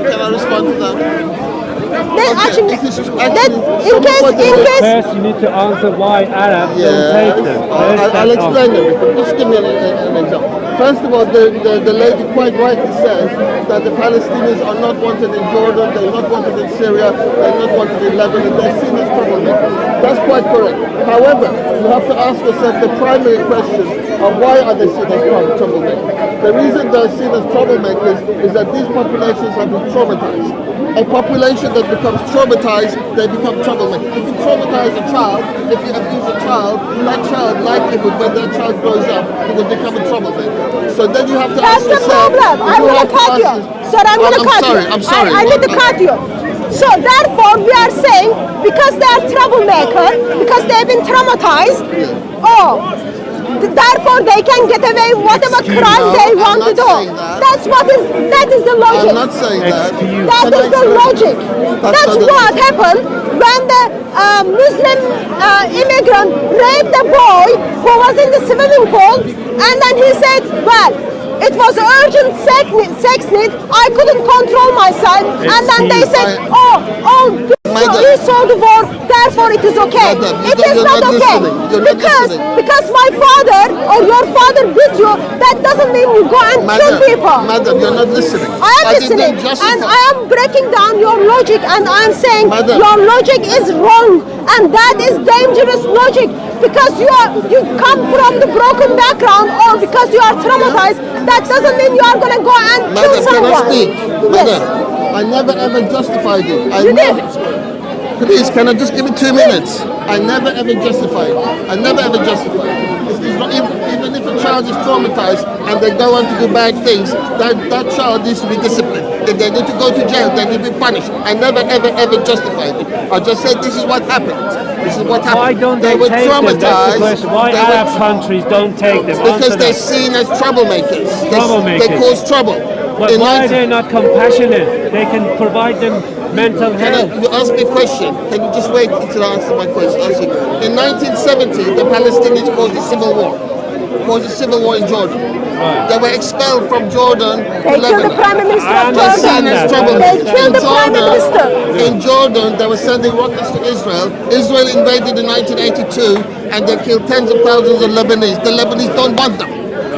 Can I respond to that? Then actually, First, First, you need to answer why Arabs don't take them. I'll explain everything. Just give me an example. First of all, the lady quite rightly says that the Palestinians are not wanted in Jordan, they're not wanted in Syria, they're not wanted in Lebanon, they're seen as troublemakers. That's quite correct. However, you have to ask yourself the primary question of why are they seen as troublemakers. The reason they're seen as troublemakers is that these populations have been traumatized. A population that becomes traumatized, they become troublemakers. If you traumatize a child, if you abuse a child, that child likelihood when that child grows up, he will become a troublemaker. So then you have to ask yourself. That's the problem. I'm going to cut you. Sir, I'm going to cut you. I'm sorry. I need to cut you. So therefore, we are saying because they are troublemakers, because they've been traumatized, therefore they can get away whatever crime they want to do. That is the logic. I'm not saying that. That is the logic. That's what happened when the Muslim immigrant raped a boy who was in the swimming pool, and then he said, well, it was urgent sex need. I couldn't control myself, and then they said, he saw the war, therefore it is okay. It is not okay because my father or your father beat you. That doesn't mean you go and kill people. Madam, you're not listening. I am listening, and I am breaking down your logic, and I am saying your logic is wrong, and that is dangerous logic because you come from the broken background or because you are traumatized. That doesn't mean you are going to go and kill someone. Can I speak? Madam, I never ever justified it. You did. Please, can I just give me 2 minutes? I never ever justified. I never ever justified. Even if a child is traumatized and they go on to do bad things, that child needs to be disciplined. If they need to go to jail, they need to be punished. I never ever ever justified it. I just said this is what happened. This is what happened. Why don't they were take them? That's the question. Why Arab countries don't take them? Because they're seen as troublemakers. They cause trouble. But why are they not compassionate? They can provide them mental health. You asked me a question. Can you just wait until I answer my question? In 1970, the Palestinians caused a civil war. In Jordan. Right. They were expelled from Jordan to Lebanon. They killed the Prime Minister of Jordan. They killed the Prime Minister. In Jordan, they were sending rockets to Israel. Israel invaded in 1982 and they killed tens of thousands of Lebanese. The Lebanese don't want them.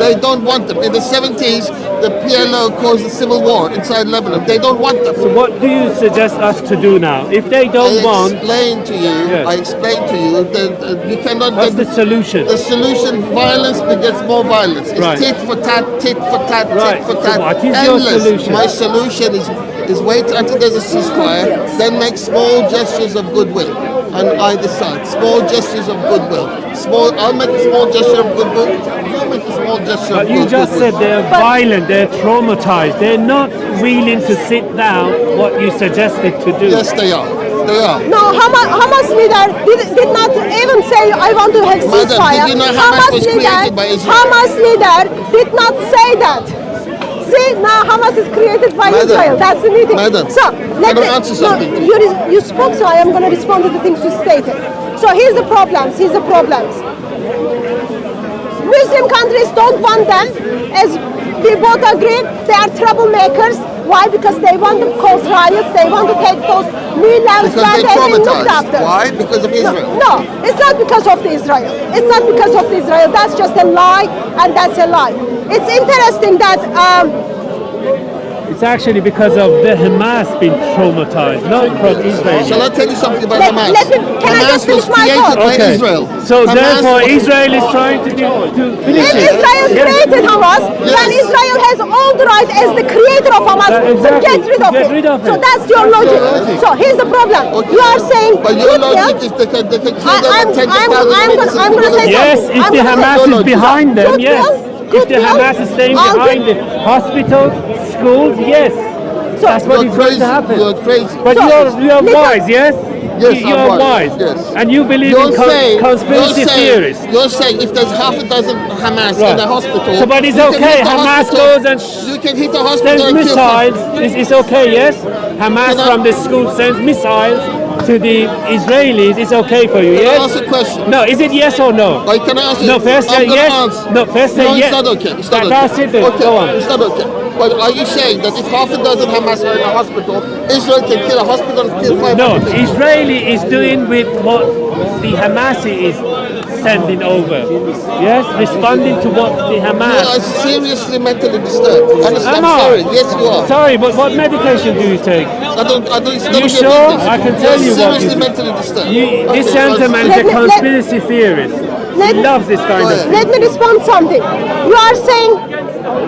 They don't want them. In the 70s, the PLO caused a civil war inside Lebanon. They don't want them. So what do you suggest us to do now? If they don't want... I explained to you that you cannot... What's the solution? The solution, violence begets more violence. It's tit for tat, tit for tat, tit for tat. So what is endless. your solution? My solution is wait until there's a ceasefire, then make small gestures of goodwill on either side. Small gestures of goodwill. I'll make a small gesture of goodwill. You make a small gesture of goodwill. But you just said they're violent, they're traumatized. They're not willing to sit down what you suggested to do. Yes, they are. No, Hamas leader did not even say, I want to have ceasefire. Did you know Hamas was created by Israel? Hamas leader did not say that. See, now Hamas is created by Israel. That's the meeting. So, let me answer something. You spoke, so I am going to respond to the things you stated. So here's the problems. Muslim countries don't want them. As we both agree, they are troublemakers. Why? Because they want to cause riots. They want to take those new lands where they've been looked after. Why? Because of Israel? No, it's not because of the Israel. It's not because of the Israel. That's just a lie, and that's a lie. It's interesting that... It's actually because of the Hamas being traumatized, not from Israel. Shall I tell you something about Hamas? Can I just finish my thought? Okay. Israel. So therefore Israel is trying to finish it. Israel created Hamas, then Israel has all the right as the creator of Hamas to get rid of it. So that's your logic. So here's the problem. You are saying... But your logic is they can kill them and I'm going to say something. Yes, if the Hamas is behind them, yes. If the Hamas is staying behind the hospitals, schools, yes. So that's what is going to happen. You're crazy. But you're wise, yes? Yes, you're wise. Yes. And you believe in conspiracy theories. You're saying if there's half a dozen Hamas Right. in a hospital. So, but it's you can okay. hit the Hamas hospital- goes and you can hit the sends hospital and kill missiles. some- It's okay, yes? Hamas Can I- from the school sends missiles to the Israelis. It's okay for you, Can I yes? ask a question? No, is it yes or no? Like, can I ask you? No, first say I'm gonna yes. answer. No, first say no, yes. it's not okay. It's not okay. That's it then. Okay, Go on. it's not okay. But are you saying that if half a dozen Hamas are in a hospital, Israel can kill a hospital and kill 500 No, people? Israeli is doing with what the Hamasi is sending over. Yes, responding to what the You are Hamas. seriously mentally disturbed. And Am I'm I? sorry. Yes, you are. Sorry, but what medication do you take? I don't, it's none You of your sure? business. I can tell you You're what you seriously do. mentally disturbed. This Okay, gentleman is Let a me- conspiracy theorist. He let- loves this kind of thing. Let me respond something. You are saying,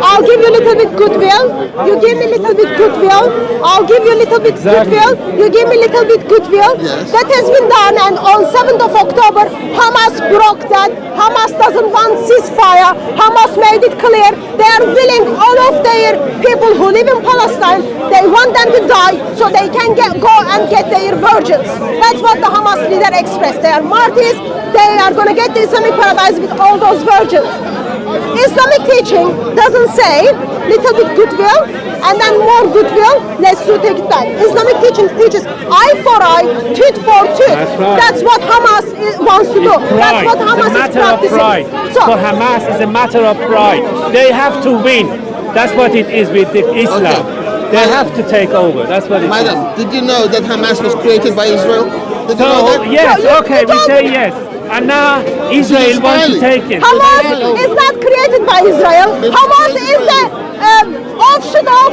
I'll give you a little bit goodwill. You give me a little bit goodwill. I'll give you a little bit Exactly. goodwill. You give me a little bit goodwill. Yes. That has been done, and on 7th of October, Hamas broke that. Hamas doesn't want ceasefire. Hamas made it clear they are willing all of their people who live in Palestine. They want them to die so they can go and get their virgins. That's what the Hamas leader expressed. They are martyrs. They are going to get the Islamic paradise with all those virgins. Islamic teaching doesn't say little bit goodwill and then more goodwill, let's do take it back. Islamic teaching teaches eye for eye, tooth for tooth. That's right. That's what Hamas wants to do. That's Pride. what It's Hamas a is matter of practicing. pride. For Hamas, it's a matter of pride. They have to win. That's what it is with Islam. Okay. They have to take over. That's what it is. Madam, did you know that Hamas was created by Israel? Did you know So, that? yes, No, you okay, we don't- say yes. And now Israel wants to smiling. take it. Hamas is not created by Israel. Hamas is the offshoot of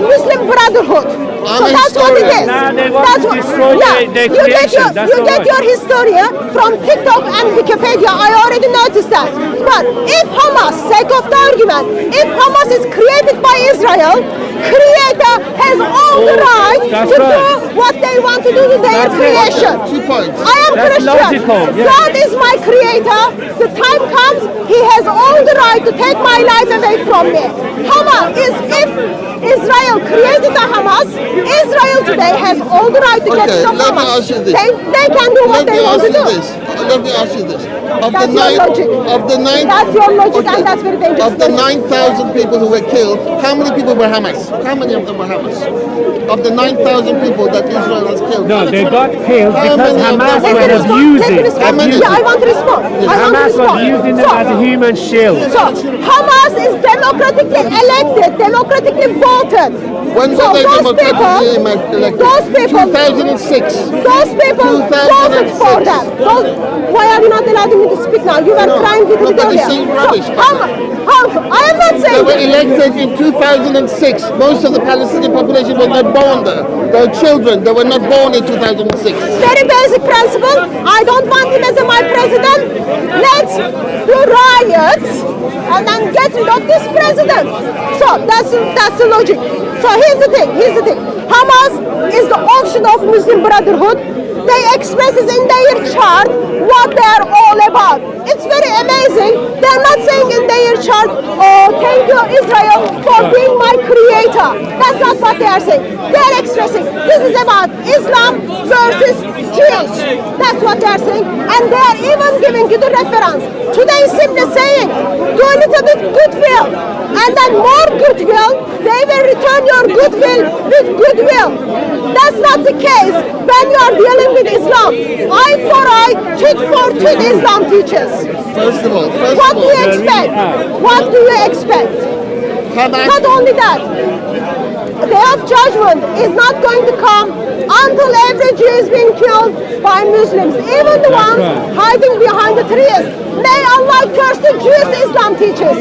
Muslim Brotherhood. I'm So a that's what it historian. is. Nah, they want That's to what- destroy their you get creation. your, That's you all get right. your historia from TikTok and Wikipedia. I already noticed that. But if Hamas, sake of the argument, if Hamas is created by Israel, Creator has all the right That's to right. do what they want to do to their That's it. creation. 2 points. I am That's Christian. logical, yeah. God is my creator. The time comes, he has all the right to take my life away from me. Hamas is, if Israel created the Hamas, Israel today has all the right to get Okay, rid of let me Hamas. ask you this. They can do what Let me they want ask to you do. this. Let me ask you this. Of That's the your nine, logic. of the nine, That's your logic, and that's very dangerous Of the logic. 9,000 people who were killed, how many people were Hamas? How many of them were Hamas? Of the 9,000 people that Israel has killed. No, they got killed How because many of them Hamas were was Hamas? Let me abusing. respond. many? Yeah, I want to respond. I want to Hamas was respond. using them as a human shield. So Hamas is democratically elected, democratically voted. When so were they those democratically people, elected? those people, 2006. those people voted for 2006. them. Why are you not allowing me to speak now? You were No, crying a little bit nobody's earlier. saying rubbish, I am not They saying were that. elected in 2006. Most of the Palestinian population was not born there. They were children. They were not born in 2006. Very basic principle. I don't want him as my president. Let's do riots and then get rid of this president. So that's the logic. So here's the thing. Hamas is the offshoot of Muslim Brotherhood. They express in their chart what they are all about. It's very amazing. They're not saying in their chart, oh, thank you, Israel, for being my creator. That's not what they are saying. They're expressing this is about Islam versus Jews. That's what they are saying. And they are even giving you the reference. Today is simply saying, do a little bit goodwill. And then more goodwill, they will return your goodwill with goodwill. That's not the case when you are dealing with Islam. Eye for eye, tooth for tooth, Islam teaches. First of all, What do you expect? What do you expect? Hamas, Not only that, the day of judgment is not going to come until every Jew is being killed by Muslims, even the ones hiding behind the trees. May Allah curse the Jews, Islam teaches.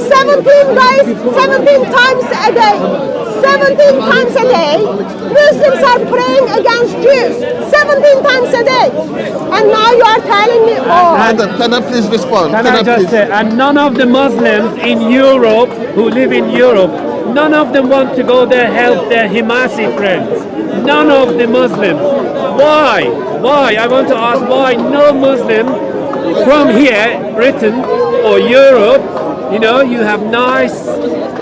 17 days, 17 times a day. 17 times a day, Muslims are praying against Jews. 17 times a day. And now you are telling me, oh, Madam, can I please respond? Can I just please? say, and none of the Muslims in Europe who live in Europe, none of them want to go there help their Hamasi friends. None of the Muslims. Why? Why? I want to ask why no Muslim from here, Britain or Europe, you know, you have nice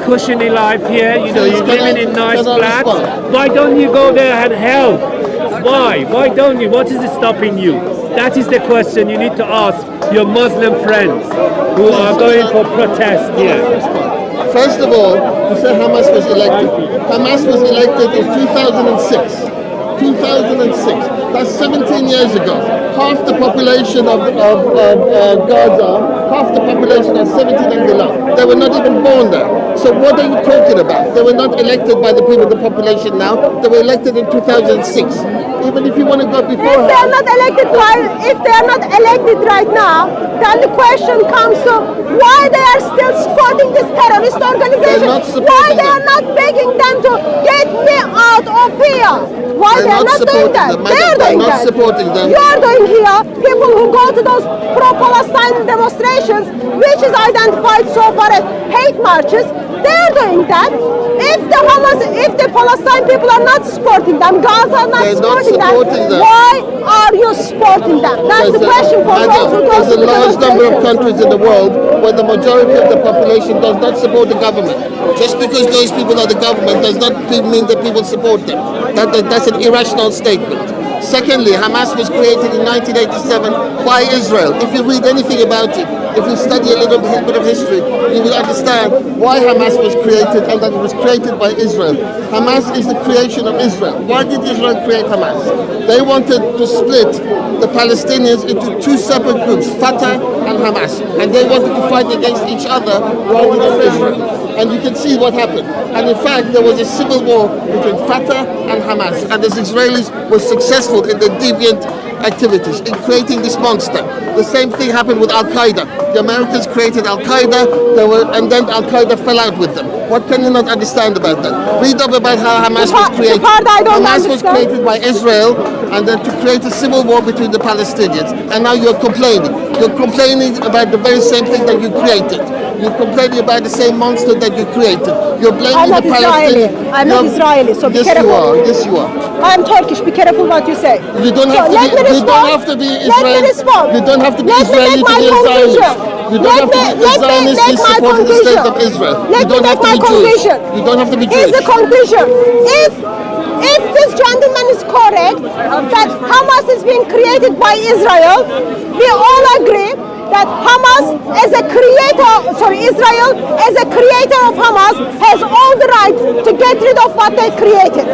cushiony life here, you know, you're living in nice flats. Why don't you go there and help? Why? Why don't you? What is stopping you? That is the question you need to ask your Muslim friends who are going for protest here. First of all, you say Hamas was elected. Hamas was elected in 2006. 2006. That's 17 years ago. Half the population of Gaza, half the population are 17 and below. They were not even born there. So what are you talking about? They were not elected by the people, the population now. They were elected in 2006. Even if you want to go before, if they are not elected right now, then the question comes to why they are still supporting this terrorist organization. Why they are not begging them to get me out of here? Why they are not doing that? They are doing that. Supporting them. You are doing here. People who go to those pro-Palestine demonstrations, which is identified so far as hate marches, they are doing that. If the Palestine people are not supporting them, Gaza are not supporting them, why are you supporting them? That's the question for those who go to the There's a large number of countries in the world where the majority of the population does not support the government. Just because those people are the government does not mean that people support them. That's an irrational statement. Secondly, Hamas was created in 1987 by Israel. If you read anything about it, if you study a little bit of history, you will understand why Hamas was created and that it was created by Israel. Hamas is the creation of Israel. Why did Israel create Hamas? They wanted to split the Palestinians into two separate groups, Fatah and Hamas. And they wanted to fight against each other rather than Israel. And you can see what happened. And in fact, there was a civil war between Fatah and Hamas. And the Israelis were successful in their deviant activities, in creating this monster. The same thing happened with Al-Qaeda. The Americans created Al-Qaeda, and then Al-Qaeda fell out with them. What can you not understand about that? Read up about how Hamas was created. Hamas was created by Israel, and then to create a civil war between the Palestinians. And now you're complaining. You're complaining about the very same thing that you created. You're complaining about the same monster that you created. You're blaming the Palestinians. I'm not Israeli, so be careful. Yes, you are. I'm Turkish. Be careful what you say. You don't have to be. You don't have to be Israeli. You don't have to be Israeli to be a Zionist. You don't have to be a Zionist to support the state of Israel. You don't have to be Jewish. You don't have to be Jewish. Here's the conclusion. If this gentleman is correct that Hamas is being created by Israel, we all agree that Israel as a creator of Hamas has all the right to get rid of what they created.